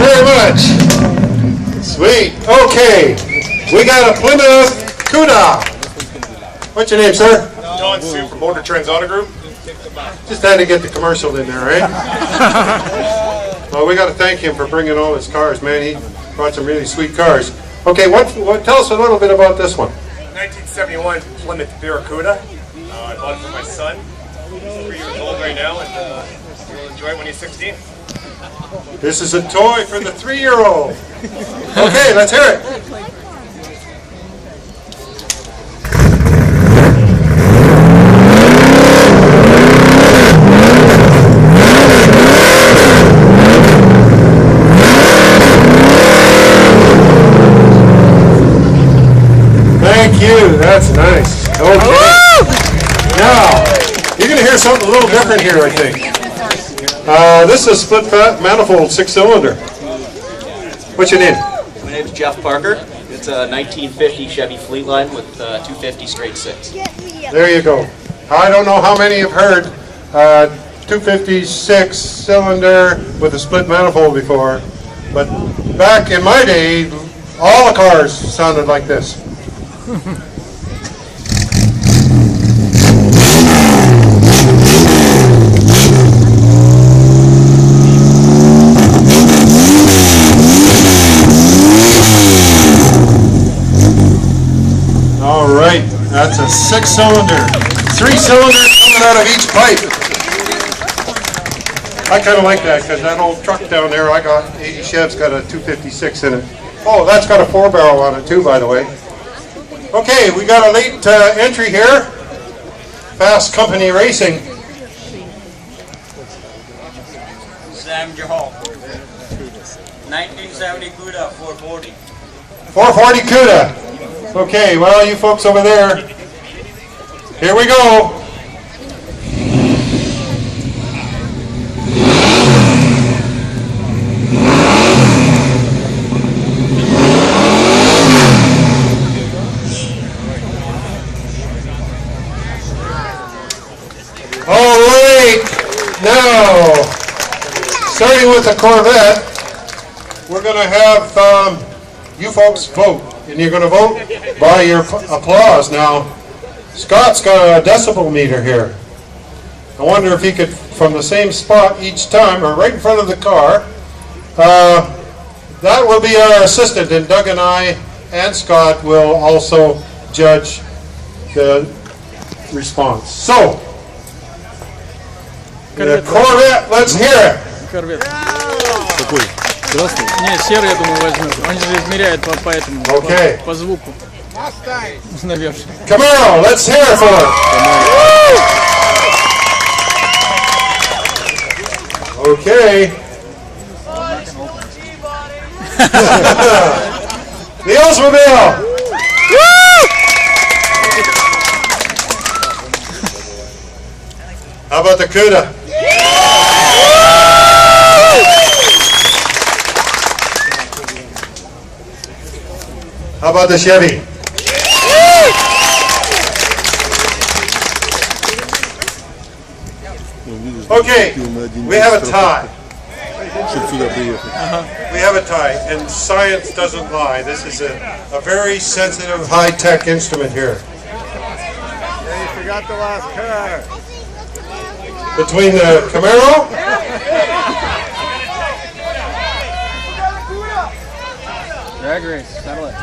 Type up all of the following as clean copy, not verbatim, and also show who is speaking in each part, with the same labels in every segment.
Speaker 1: very much. Sweet. Okay. We got a Plymouth Cuda. What's your name, sir?
Speaker 2: Don Sue from Motor Trends Auto Group.
Speaker 1: Just had to get the commercial in there, right? Well, we got to thank him for bringing all his cars, man. He brought some really sweet cars. Okay, tell us a little bit about this one.
Speaker 2: 1971 Plymouth Barracuda. I bought it for my son. He's 3 years old right now, and he'll enjoy it when he's 16.
Speaker 1: This is a toy for the 3-year-old. Okay, let's hear it. Thank you. That's nice. Okay. Now, you're going to hear something a little different here, I think. This is a split manifold 6-cylinder. What's your name?
Speaker 3: My name is Jeff Parker. It's a 1950 Chevy Fleetline with 250 straight 6.
Speaker 1: There you go. I don't know how many have heard 256 cylinder with a split manifold before, but back in my day, all the cars sounded like this. All right, that's a 6-cylinder, 3 cylinders coming out of each pipe. I kind of like that because that old truck down there, I got 80 Chev's got a 256 in it. Oh, that's got a 4-barrel on it too, by the way. Okay, we got a late entry here. Fast Company Racing.
Speaker 4: Sam Jahal. 1970 Cuda 440.
Speaker 1: 440 Cuda. Okay, well, you folks over there, here we go. All right, now, starting with the Corvette, we're going to have you folks vote. And you're going to vote by your applause. Now, Scott's got a decibel meter here. I wonder if he could, from the same spot each time, or right in front of the car, that will be our assistant, and Doug and I and Scott will also judge the response. So, the Corvette, let's hear it.
Speaker 5: Корвет. Какой? Красный? Не, серый, я думаю, возьмем. Он же измеряет по этому, по звуку. Наверх.
Speaker 1: Camaro, let's hear it for it. Okay. The Oldsmobile. How about the Cuda? How about the Chevy? Okay, we have a tie. We have a tie, and science doesn't lie. This is a very sensitive, high-tech instrument here.
Speaker 6: You forgot the last car.
Speaker 1: Between the Camaro
Speaker 5: Drag race, settle it.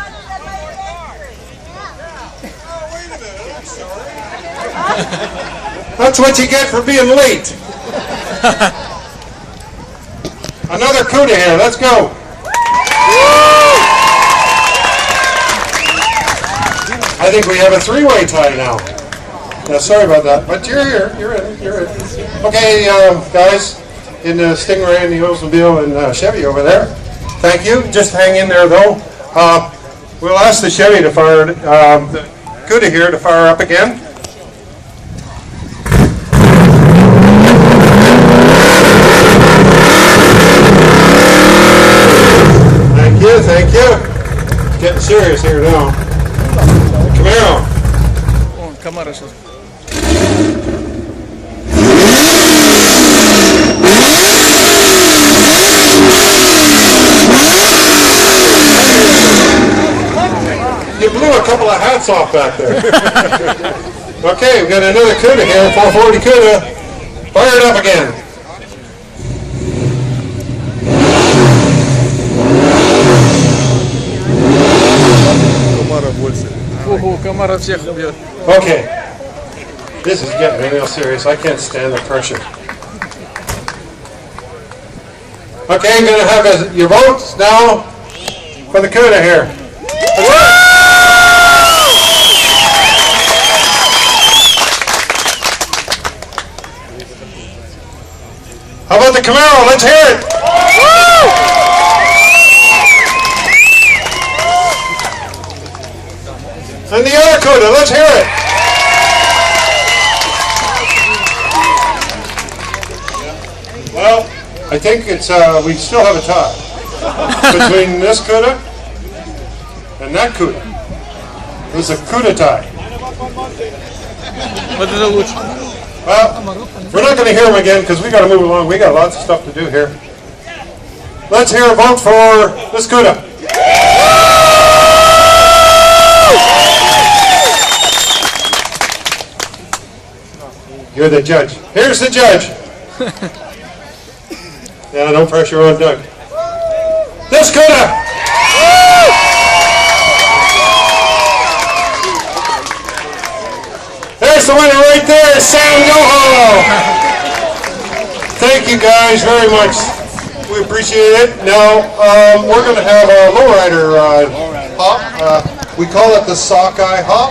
Speaker 1: That's what you get for being late. Another Cuda here. Let's go. I think we have a 3-way tie now. Yeah, sorry about that, but you're here. You're in. Okay, guys, in the Stingray and the Oldsmobile and Chevy over there. Thank you. Just hang in there, though. We'll ask the Chevy to fire, the Cuda here to fire up again. Thank you. It's getting serious here now. Camaro.
Speaker 5: О, Камара сейчас.
Speaker 1: blew a couple of hats off back there. Okay, we got another CUDA here, 440 CUDA. Fire it up again.
Speaker 5: Ого, комара всех убьет.
Speaker 1: Okay, this is getting real serious. I can't stand the pressure. Okay, I'm going to have your votes now for the CUDA here. How about the Camaro? Let's hear it. And the other CUDA, let's hear it. Well, I think it's we still have a tie between this CUDA and that CUDA. It was a CUDA tie.
Speaker 5: Вот это лучше.
Speaker 1: Well, we're not going to hear them again because we got to move along. We got lots of stuff to do here. Let's hear a vote for this CUDA. You're the judge. Here's the judge. Yeah, no pressure on Doug. This CUDA. There's the winner right there, Sam Yoho. Thank you guys very much. We appreciate it. Now, we're going to have a lowrider hop. We call it the sockeye hop.